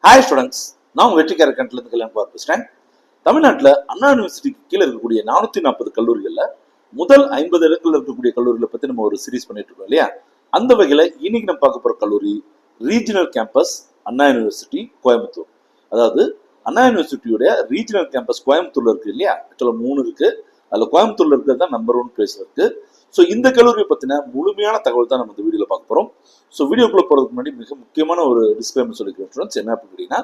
Hi students, நான் உங்கள் வெற்றிக்கார கண்ட்லேருந்து கல்யாணம் பார்ப்பேன். தமிழ்நாட்டில் அண்ணா யூனிவர்சிட்டிக்கு கீழே இருக்கக்கூடிய 440 கல்லூரிகளில் முதல் 50 இடங்களில் இருக்கக்கூடிய கல்லூரிகளை பற்றி நம்ம ஒரு சீரீஸ் பண்ணிட்டு இருக்கோம் இல்லையா? அந்த வகையில் இன்னைக்கு நம்ம பார்க்க போகிற கல்லூரி ரீஜனல் கேம்பஸ் அண்ணா யூனிவர்சிட்டி கோயம்புத்தூர். அதாவது அண்ணா யூனிவர்சிட்டியோடைய ரீஜனல் கேம்பஸ் கோயம்புத்தூர்ல இருக்கு இல்லையா? ஆக்சுவலாக 3 இருக்கு. அதில் கோயம்புத்தூர்ல இருக்கிறது தான் நம்பர் 1 பிளேஸ்ல இருக்கு. ஸோ இந்த கல்லூரியை பற்றின முழுமையான தகவல் தான் நம்ம இந்த வீடியோவில் பார்க்க போகிறோம். ஸோ வீடியோக்குள்ள போகிறதுக்கு முன்னாடி மிக முக்கியமான ஒரு டிஸ்க்ளைமர் சொல்லிக்கிறேன் ஸ்டூடெண்ட்ஸ். என்ன அப்படின்னா,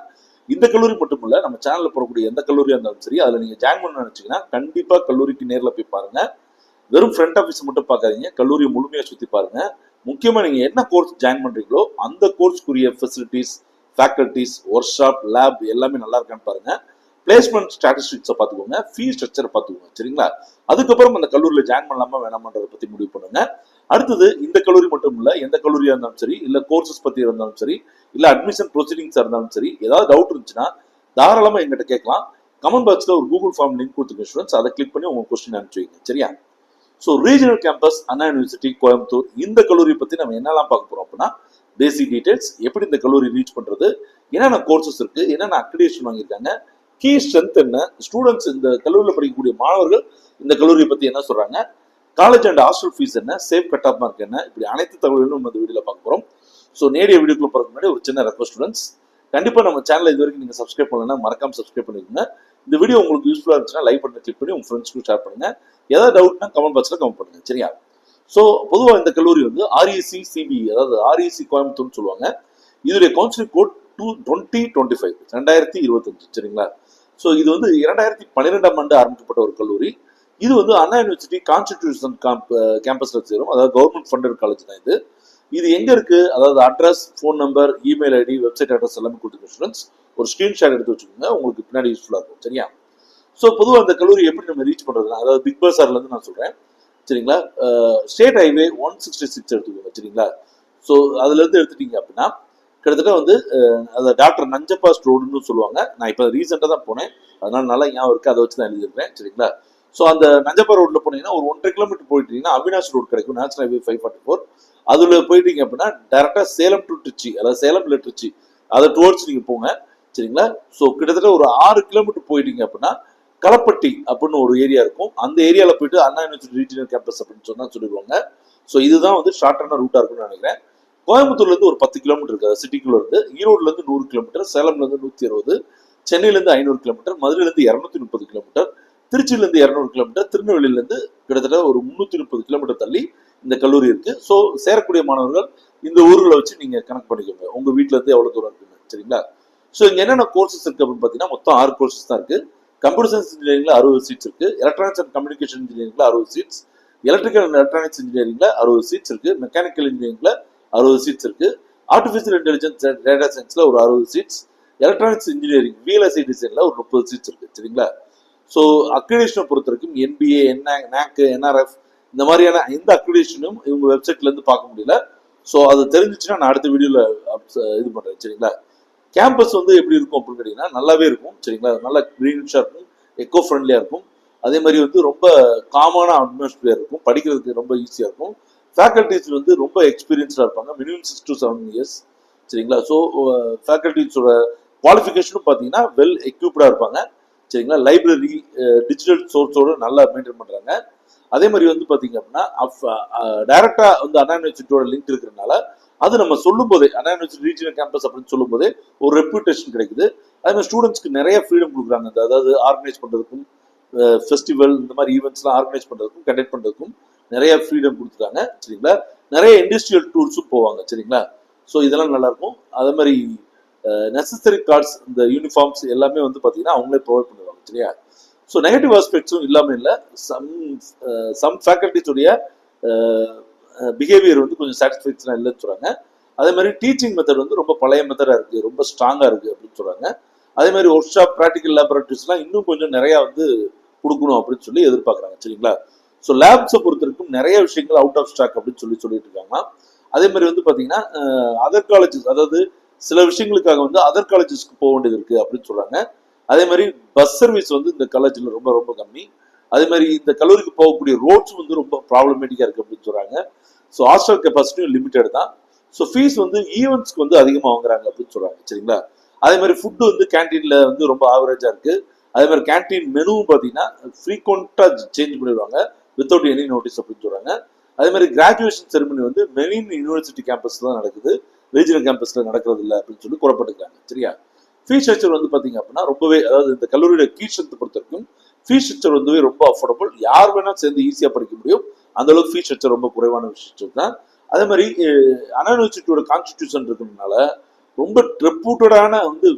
இந்த கல்லூரி மட்டும் இல்லை, நம்ம சேனலில் போகக்கூடிய எந்த கல்லூரியாக இருந்தாலும் சரி, அதில் நீங்கள் ஜாயின் பண்ண நினச்சிங்கன்னா கண்டிப்பாக கல்லூரிக்கு நேரில் போய் பாருங்க. வெறும் ஃப்ரண்ட் ஆஃபீஸ் மட்டும் பார்க்காதீங்க, கல்லூரியை முழுமையாக சுற்றி பாருங்க. முக்கியமாக நீங்கள் என்ன கோர்ஸ் ஜாயின் பண்ணுறீங்களோ அந்த கோர்ஸ்க்குரிய facilities, faculties, workshop, lab எல்லாமே நல்லா இருக்கான்னு பாருங்க. பிளேஸ்மெண்ட் ஸ்டாட்டிஸ்டிக்ஸை பார்த்துக்கோங்க, ஃபீ ஸ்ட்ரக்சரை பார்த்துக்கோங்க, சரிங்களா? அதுக்கப்புறம் அந்த கல்லூரியில் ஜாயின் பண்ணலாமா வேணாமன்றதை பற்றி முடிவு பண்ணுங்க. அடுத்தது இந்த கல்லூரி மட்டும் இல்லை, எந்த கல்லூரியாக இருந்தாலும் சரி, இல்லை கோர்சஸ் பற்றி இருந்தாலும் சரி, இல்லை அட்மிஷன் ப்ரொசீடிங்ஸாக இருந்தாலும் சரி, ஏதாவது டவுட் இருந்துச்சுன்னா தாராளமாக எங்கிட்ட கேட்கலாம். கமெண்ட் பாக்ஸில் ஒரு கூகுள் ஃபார்ம் லிங்க் கொடுத்துருக்கேன் ஸ்டூடெண்ட்ஸ், அதை கிளிக் பண்ணி உங்கள் கொஸ்டின் அனுப்பிச்சு வைங்க, சரியா? ஸோ ரீஜனல் கேம்பஸ் அண்ணா யூனிவர்சிட்டி கோயம்புத்தூர், இந்த கல்லூரியை பற்றி நம்ம என்னெல்லாம் பார்க்க போகிறோம் அப்படின்னா, பேசிக் டீடைல்ஸ், எப்படி இந்த கல்லூரி ரீச் பண்ணுறது, என்னென்ன கோர்சஸ் இருக்குது, என்னென்ன அக்ரிடேஷன் வாங்கியிருக்காங்க, கீ ஸ்ட்ரென்த் என்ன, ஸ்டூடெண்ட்ஸ் இந்த கல்லூரியில் படிக்கக்கூடிய மாணவர்கள் இந்த கல்லூரியை பற்றி என்ன சொல்கிறாங்க, காலேஜ் அண்ட் ஹாஸ்டல் ஃபீஸ் என்ன, சேஃப் கட் ஆஃப் மார்க் என்ன, இப்படி அனைத்து தகவல்களும் நம்ம இந்த வீடியோவில் பார்க்க போகிறோம். ஸோ நேரடிய வீடியோக்குள்ள போகிறதுக்கு முன்னாடி ஒரு சின்ன ரெக்வஸ்ட் ஸ்டூடெண்ட்ஸ், கண்டிப்பாக நம்ம சேனலை இது வரைக்கும் நீங்கள் சப்ஸ்கிரைப் பண்ணலன்னா மறக்காம சப்ஸ்கிரைப் பண்ணிக்கோங்க. இந்த வீடியோ உங்களுக்கு யூஸ்ஃபுல்லாக இருந்துச்சுன்னா லைக் பண்ணி கிளிக் பண்ணி உங்கள் ஃப்ரெண்ட்ஸ்க்கு ஷேர் பண்ணுங்கள். ஏதாவது டவுட்னா கமெண்ட் பாக்ஸில் கமெண்ட் பண்ணுங்கள், சரியா? ஸோ பொதுவாக இந்த கல்லூரி வந்து REC CBE, அதாவது REC கோயம்புத்தூர்னு சொல்லுவாங்க. இதோடைய கவுன்சிலிங் கோட் 2025, 2025, சரிங்களா? ஸோ இது வந்து 2012ஆம் ஆண்டு ஆரம்பிக்கப்பட்ட ஒரு கல்லூரி. இது வந்து அண்ணா யூனிவர்சிட்டி கான்ஸ்டிடியூஷன் கேம்பஸ்ல சேரும், அதாவது கவர்மெண்ட் ஃபண்டட் காலேஜ் தான் இது. இது எங்க இருக்கு, அதாவது address, phone number, email ID, website address எல்லாமே கொடுத்துருக்கோம் ஸ்டூடெண்ட்ஸ். ஒரு ஸ்கிரீன்ஷாட் எடுத்து வச்சுக்கோங்க, உங்களுக்கு பின்னாடி யூஸ்ஃபுல்லாக இருக்கும், சரியா? ஸோ பொதுவாக இந்த கல்லூரி எப்படி நம்ம ரீச் பண்றதுனா, அதாவது பிக் பஸார்ல இருந்து நான் சொல்றேன், சரிங்களா? ஸ்டேட் ஹைவே 166 எடுத்துக்கோங்க, சரிங்களா? ஸோ அதுல இருந்து எடுத்துட்டீங்க அப்படின்னா கிட்டத்தட்ட வந்து அதை டாக்டர் நஞ்சப்பாஸ் ரோடுன்னு சொல்லுவாங்க. நான் இப்போ ரீசெண்டாக தான் போனேன், அதனால நல்லா ஞாபகம் இருக்கு, அதை வச்சு தான் எழுதியிருக்கேன், சரிங்களா? ஸோ அந்த நஞ்சப்பா ரோட்ல போனீங்கன்னா ஒரு 1.5 கிலோமீட்டர் போயிட்டீங்கன்னா அவினாஷ் ரோடு கிடைக்கும், நேஷனல் ஹைவே 544. அதுல போயிட்டீங்க அப்படின்னா டேரக்டா சேலம் டு திருச்சி, அதாவது சேலம் இல்லை திருச்சி, அதை டுவர்ட்ஸ் நீங்க போங்க, சரிங்களா? ஸோ கிட்டத்தட்ட ஒரு 6 கிலோமீட்டர் போயிட்டீங்க அப்படின்னா களப்பட்டி அப்படின்னு ஒரு ஏரியா இருக்கும். அந்த ஏரியாவில் போயிட்டு அண்ணா யூனிவர்சிட்டி ரீஜனல் கேம்பஸ் அப்படின்னு சொன்னா சொல்லிடுவாங்க. ஸோ இதுதான் வந்து ஷார்ட்டான ரூட்டா இருக்கும்னு நினைக்கிறேன். கோயம்புத்தூர்ல இருந்து ஒரு 10 கிலோமீட்டர் இருக்கு, சிட்டிக்குள்ள இருந்து. ஈரோடுல இருந்து 100 கிலோமீட்டர், சேலம்ல இருந்து 160, சென்னையில இருந்து 500 கிலோமீட்டர், மதுரையில இருந்து 230 கிலோமீட்டர், திருச்சியில இருந்து 200 கிலோமீட்டர், திருநெல்வேலியில இருந்து கிட்டத்தட்ட ஒரு 330 கிலோமீட்டர் தள்ளி இந்த கல்லூரி இருக்கு. ஸோ சேரக்கூடிய மாணவர்கள் இந்த ஊர்களை வச்சு நீங்க கனெக்ட் பண்ணிக்கோங்க, உங்க வீட்டுல இருந்து எவ்வளவு தூரம் இருக்குங்க, சரிங்களா? ஸோ இங்க என்னென்ன கோர்சஸ் இருக்கு அப்படின்னு பாத்தீங்கன்னா மொத்தம் 6 கோர்சஸ் தான் இருக்கு. கம்ப்யூட்டர் சயின்ஸ் இன்ஜினியரிங்ல 60 சீட்ஸ் இருக்கு, எலக்ட்ரானிக்ஸ் அண்ட் கம்யூனிகேஷன் இன்ஜினியரிங்ல 60 சீட்ஸ், எலக்ட்ரிக்கல் அண்ட் எலக்ட்ரானிக்ஸ் இன்ஜினியரிங்ல 60 சீட்ஸ் இருக்கு, மெக்கானிக்கல் இன்ஜினியரிங்ல 60 சீட்ஸ் இருக்கு, ஆர்டிஃபிஷியல் இன்டெலிஜென்ஸ் டேட்டா சயின்ஸ்ல ஒரு 60 சீட்ஸ், எலக்ட்ரானிக்ஸ் இன்ஜினியரிங் VLSI டிசைன்ல ஒரு 30 சீட்ஸ் இருக்கு, சரிங்களா? ஸோ அக்ரிடேஷனை பொறுத்த வரைக்கும் NBA, NAC, NRF இந்த மாதிரியான எந்த அக்ரிடேஷனும் இவங்க வெப்சைட்ல இருந்து பார்க்க முடியல. ஸோ அது தெரிஞ்சிச்சுன்னா நான் அடுத்த வீடியோல இது பண்றேன், சரிங்களா? கேம்பஸ் வந்து எப்படி இருக்கும் அப்படின்னு கேட்டீங்கன்னா நல்லாவே இருக்கும், சரிங்களா? நல்லா கிரீனிஷா இருக்கும், எக்கோ ஃப்ரெண்ட்லியா இருக்கும். அதே மாதிரி வந்து ரொம்ப காமான அட்மாஸ்பியர் இருக்கும், படிக்கிறதுக்கு ரொம்ப ஈஸியா இருக்கும். ஃபேக்கல்டிஸ் வந்து ரொம்ப எக்ஸ்பீரியன்ஸ்டாக இருப்பாங்க, மினிமம் 6 to 7 இயர்ஸ், சரிங்களா? ஸோ ஃபேக்கல்டிஸோட குவாலிஃபிகேஷனும் பார்த்தீங்கன்னா வெல் எக்யூப்டாக இருப்பாங்க, சரிங்களா? லைப்ரரி, டிஜிட்டல் சோர்ஸோடு நல்லா மெயின்டைன் பண்ணுறாங்க. அதே மாதிரி வந்து பார்த்தீங்க அப்படின்னா டைரக்டாக வந்து அண்ணா யூனிவர்சிட்டியோட லிங்க் இருக்கிறதுனால அது நம்ம சொல்லும் போதே அண்ணா யூனிவர்சிட்டி ரீஜனல் கேம்பஸ் அப்படின்னு சொல்லும் போதே ஒரு ரெப்யூட்டேஷன் கிடைக்குது. அதே மாதிரி ஸ்டூடெண்ட்ஸ்க்கு நிறைய ஃப்ரீடம் கொடுக்குறாங்க, அதாவது ஆர்கனைஸ் பண்ணுறதுக்கும், ஃபெஸ்டிவல் இந்த மாதிரி ஈவெண்ட்ஸ்லாம் ஆர்கனைஸ் பண்ணுறதுக்கும், கண்டக்ட் பண்ணுறதுக்கும் நிறைய ஃப்ரீடம் கொடுத்துருக்காங்க, சரிங்களா? நிறைய இண்டஸ்ட்ரியல் டூர்ஸும் போவாங்க, சரிங்களா? ஸோ இதெல்லாம் நல்லா இருக்கும். அதே மாதிரி நெசசரி கார்ட்ஸ், இந்த யூனிஃபார்ம்ஸ் எல்லாமே வந்து பார்த்தீங்கன்னா அவங்களே ப்ரொவைட் பண்ணுவாங்க, சரியா? ஸோ நெகட்டிவ் ஆஸ்பெக்ட்ஸும் இல்லாமல் இல்லை. சம் ஃபேக்கல்டிஸுடைய பிஹேவியர் வந்து கொஞ்சம் சாட்டிஸ்ஃபேக்ஷனாக இல்லைன்னு சொல்கிறாங்க. அதே மாதிரி டீச்சிங் மெத்தட் வந்து ரொம்ப பழைய மெத்தடாக இருக்குது, ரொம்ப ஸ்ட்ராங்காக இருக்குது அப்படின்னு சொல்கிறாங்க. அதே மாதிரி ஒர்க் ஷாப், ப்ராக்டிக்கல் லேபரேட்டரிஸ்லாம் இன்னும் கொஞ்சம் நிறையா வந்து கொடுக்கணும் அப்படின்னு சொல்லி எதிர்பார்க்குறாங்க, சரிங்களா? ஸோ லேப்ஸை பொறுத்த வரைக்கும் நிறைய விஷயங்கள் அவுட் ஆஃப் ஸ்டாக் அப்படின்னு சொல்லிட்டு இருக்காங்க. அதே மாதிரி வந்து பார்த்தீங்கன்னா அதர் காலேஜஸ், அதாவது சில விஷயங்களுக்காக வந்து அதர் காலேஜஸ்க்கு போக வேண்டியது இருக்கு அப்படின்னு சொல்றாங்க. அதே மாதிரி பஸ் சர்வீஸ் வந்து இந்த காலேஜில் ரொம்ப ரொம்ப கம்மி. அதே மாதிரி இந்த கல்லூரிக்கு போகக்கூடிய ரோட்ஸ் வந்து ரொம்ப ப்ராப்ளமேட்டிக்கா இருக்கு அப்படின்னு சொல்றாங்க. ஸோ ஹாஸ்டல் கெப்பாசிட்டியும் லிமிட்டட் தான். ஸோ ஃபீஸ் வந்து ஈவெண்ட்ஸ்க்கு வந்து அதிகமாக வாங்குறாங்க அப்படின்னு சொல்றாங்க, சரிங்களா? அதே மாதிரி ஃபுட்டு வந்து கேன்டீன்ல வந்து ரொம்ப ஆவரேஜா இருக்கு. அதே மாதிரி கேன்டீன் மெனுவும் பார்த்தீங்கன்னா ஃப்ரீக்வெண்டா சேஞ்ச் பண்ணிடுவாங்க வித்தவுட் எனி நோட்டீஸ் அப்படின்னு சொல்றாங்க. அதே மாதிரி கிராஜுவேஷன் செரிமனி வந்து மெயின் யூனிவர்சிட்டி கேம்பஸ் தான் நடக்குது, ரீஜனல் கேம்பஸ்ல நடக்கிறது இல்லை அப்படின்னு சொல்லி கூறப்பட்டுருக்காங்க. சரியா? ஃபீஸ் ஸ்ட்ரக்சர் வந்து பாத்தீங்க அப்படின்னா ரொம்பவே, அதாவது இந்த கல்லூரியோட கீழ் ஸ்ட்ரென்த் பொறுத்த வரைக்கும் ஃபீஸ் ஸ்ட்ரக்சர் வந்து ரொம்ப அஃபோர்டபுள், யார் வேணா சேர்ந்து ஈஸியா படிக்க முடியும், அந்த அளவுக்கு ஃபீஸ் ஸ்ட்ரக்சர் ரொம்ப குறைவான விஷயம் தான். அதே மாதிரி அண்ணா யூனிவர்சிட்டியோட கான்ஸ்டிடியூஷன் இருக்கிறதுனால ரொம்ப ரெப்யூட்டடான வந்து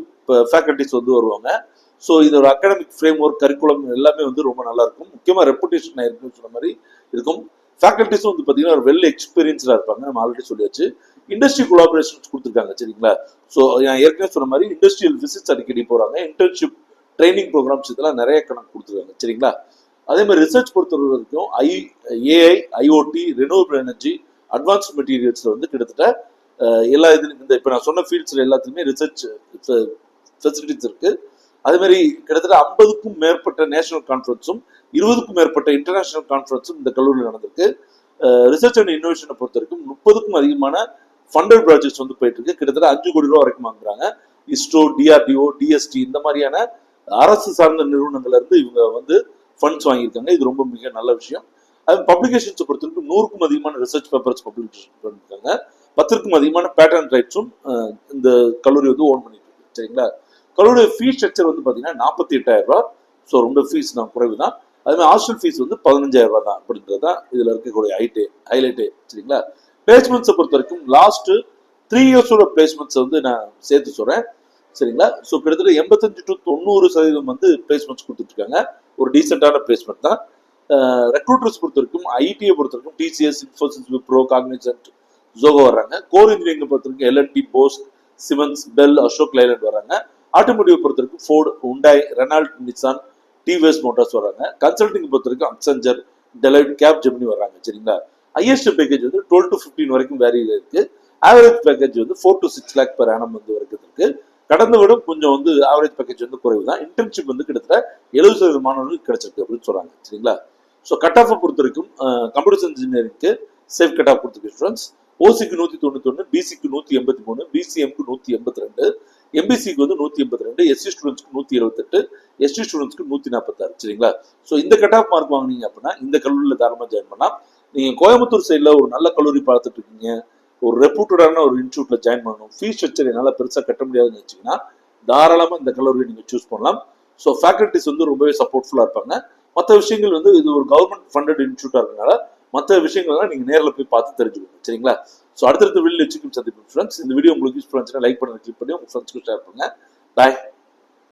ஃபேக்கல்டிஸ் வந்து வருவாங்க. ஸோ இதோட அகாடமிக் ஃப்ரேம் ஒர்க், கரிக்குலம் எல்லாமே வந்து ரொம்ப நல்லா இருக்கும். முக்கியமாக ரெப்புடேஷன் இருக்குன்னு சொன்ன மாதிரி இருக்கும். ஃபேக்கல்டிஸும் வந்து பார்த்தீங்கன்னா ஒரு வெல் எக்ஸ்பீரியன்ஸ்டாக இருப்பாங்க, நம்ம ஆல்ரெடி சொல்லியாச்சு. இண்டஸ்ட்ரி கொலாபரேஷன்ஸ் கொடுத்துருக்காங்க. சரிங்களா? ஸோ நான் ஏற்கனவே சொன்ன மாதிரி இண்டஸ்ட்ரியல் விசிட்ஸ் அடிக்கடி போகிறாங்க, இன்டர்ன்ஷிப் ட்ரைனிங் ப்ரோக்ராம்ஸ் இதெல்லாம் நிறைய கணக்கு கொடுத்துருக்காங்க. சரிங்களா? அதே மாதிரி ரிசர்ச் பொறுத்த வரைக்கும் AI, IoT, renewable energy, advanced மெட்டீரியல்ஸ்ல வந்து கிட்டத்தட்ட எல்லா இதுலையும் இந்த இப்போ நான் சொன்ன ஃபீல்ட்ஸ்ல எல்லாத்துலேயுமே ரிசர்ச் ஃபெசிலிட்டிஸ் இருக்கு. அதே மாதிரி கிட்டத்தட்ட 50க்கும் மேற்பட்ட நேஷனல் கான்ஃபரன்ஸும் 20க்கும் மேற்பட்ட இன்டர்நேஷனல் கான்ஃபரன்ஸும் இந்த கல்லூரியில் நடந்திருக்கு. ரிசர்ச் அண்ட் இன்னோவேஷனை பொறுத்த வரைக்கும் 30க்கும் அதிகமான ஃபண்டட் ப்ராஜெக்ட்ஸ் வந்து போயிட்டு இருக்கு. கிட்டத்தட்ட 5 கோடி ரூபா வரைக்கும் வாங்குறாங்க. இஸ்ரோ, டிஆர்டிஓ, டிஎஸ்டி இந்த மாதிரியான அரசு சார்ந்த நிறுவனங்கள்ல இருந்து இவங்க வந்து ஃபண்ட்ஸ் வாங்கியிருக்காங்க. இது ரொம்ப மிக நல்ல விஷயம். அது பப்ளிகேஷன்ஸை பொறுத்த வரைக்கும் 100க்கும் அதிகமான ரிசர்ச் பேப்பர்ஸ் பப்ளிகேஷன் பண்ணிருக்காங்க. 10க்கும் அதிகமான பேட்டர்ன் ரைட்ஸும் இந்த கல்லூரி வந்து ஓன் பண்ணிட்டு இருக்கு. சரிங்களா? கல்லூரிய ஃபீஸ் ஸ்ட்ரக்சர் வந்து பார்த்தீங்கன்னா 48,000 ரூபாய். ஸோ ரொம்ப ஃபீஸ் தான், குறைவு தான். அதே மாதிரி ஹாஸ்டல் ஃபீஸ் வந்து 15,000 ரூபாய் தான் அப்படின்றது தான் இதில் இருக்கக்கூடிய ஹைலைட்டே. சரிங்களா? பிளேஸ்மெண்ட்ஸை பொறுத்த வரைக்கும் லாஸ்ட் 3 இயர்ஸோட பிளேஸ்மெண்ட்ஸ் வந்து நான் சேர்த்து சொல்றேன். சரிங்களா? ஸோ கிட்டத்தட்ட 85 to 90% வந்து பிளேஸ்மெண்ட்ஸ் கொடுத்துட்டு இருக்காங்க. ஒரு டீசென்டான பிளேஸ்மெண்ட் தான். ரெக்ரூட்டர்ஸ் பொறுத்த வரைக்கும் ஐடியை பொறுத்த வரைக்கும் டிசிஎஸ், இன்ஃபோசிஸ், விப்ரோ, காக்னிசன்ட், ஜோகோ வர்றாங்க. கோர் இன்ஜினியரிங் பொறுத்த வரைக்கும் L and T, Bosch, Siemens, BHEL, Ashok Leyland வராங்க. ஆட்டோமோட்டிவ் பொறுத்த வரைக்கும் Ford, Hyundai, Renault, Nissan, TVS motors வராங்க. கன்சல்டிங் பொறுத்த வரைக்கும் அக்சென்சர், டெலைட், கேப் ஜெமினி வராங்க. சரிங்களா? ஹையஸ்ட் பேக்கேஜ் வந்து 12 to 15 வரைக்கும் வேரி இருக்கு. ஆவரேஜ் பேக்கேஜ் வந்து 4 to 6 lakh per annum வந்து வரைக்கும் இருக்கு. கடந்த விட கொஞ்சம் வந்து ஆவரேஜ் பேக்கேஜ் வந்து குறைவு தான். இன்டர்ன்ஷிப் வந்து கிட்டத்தட்ட 70% மாணவர்களுக்கு கிடைச்சிருக்கு அப்படின்னு சொல்றாங்க. சரிங்களா? ஸோ கட் ஆஃபை பொறுத்த வரைக்கும் கம்ப்யூட்டர் சயின்ஸ் இன்ஜினியரிங்க்கு சேஃப் கட் ஆஃப் கொடுத்துருக்கு ஸ்டூடெண்ட்ஸ். ஓசிக்கு 191, பிசிக்கு 183, பிசிஎம்க்கு 182, எம்பிசிக்கு வந்து 182, எஸ்சி ஸ்டூடெண்ட்ஸ்க்கு 178, எஸ்டி ஸ்டூடெண்ட்ஸ்க்கு 146. சரிங்களா? ஸோ இந்த கட் ஆஃப் மார்க் வாங்கினீங்க அப்படின்னா இந்த கல்லூரியில் தாராளமாக ஜாயின் பண்ணலாம். நீங்கள் கோயம்புத்தூர் சைடில் ஒரு நல்ல கல்லூரி பார்த்துட்டு இருக்கீங்க, ஒரு ரெப்யூட்டடான ஒரு இன்ஸ்டியூட்ல ஜாயின் பண்ணணும், ஃபீஸ் ஸ்ட்ரக்சர் என்னால் பெருசாக கட்ட முடியாதுன்னு வச்சிங்கன்னா தாராளமாக இந்த கல்லூரியை நீங்கள் சூஸ் பண்ணலாம். ஸோ ஃபேக்கல்டிஸ் வந்து ரொம்பவே சப்போர்ட்ஃபுல்லாக இருப்பாங்க. மற்ற விஷயங்கள் வந்து இது ஒரு கவர்மெண்ட் ஃபண்டட் இன்ஸ்டியூட்டாக இருக்கனால மற்ற விஷயங்கள்லாம் நீங்கள் நேரில் போய் பார்த்து தெரிஞ்சுக்கணும். சரிங்களா? ஸோ அடுத்தடுத்த வீடியோ வச்சுக்கும் சந்திப்போம் ஃப்ரெண்ட்ஸ். இந்த வீடியோ உங்களுக்கு யூஸ்ஃபுல்லாக இருந்துச்சுன்னா லைக் பண்ணுங்க, கிளிக் பண்ணி உங்கள் ஃப்ரெண்ட்ஸ்க்கு ஷேர் பண்ணுங்க. பாய்.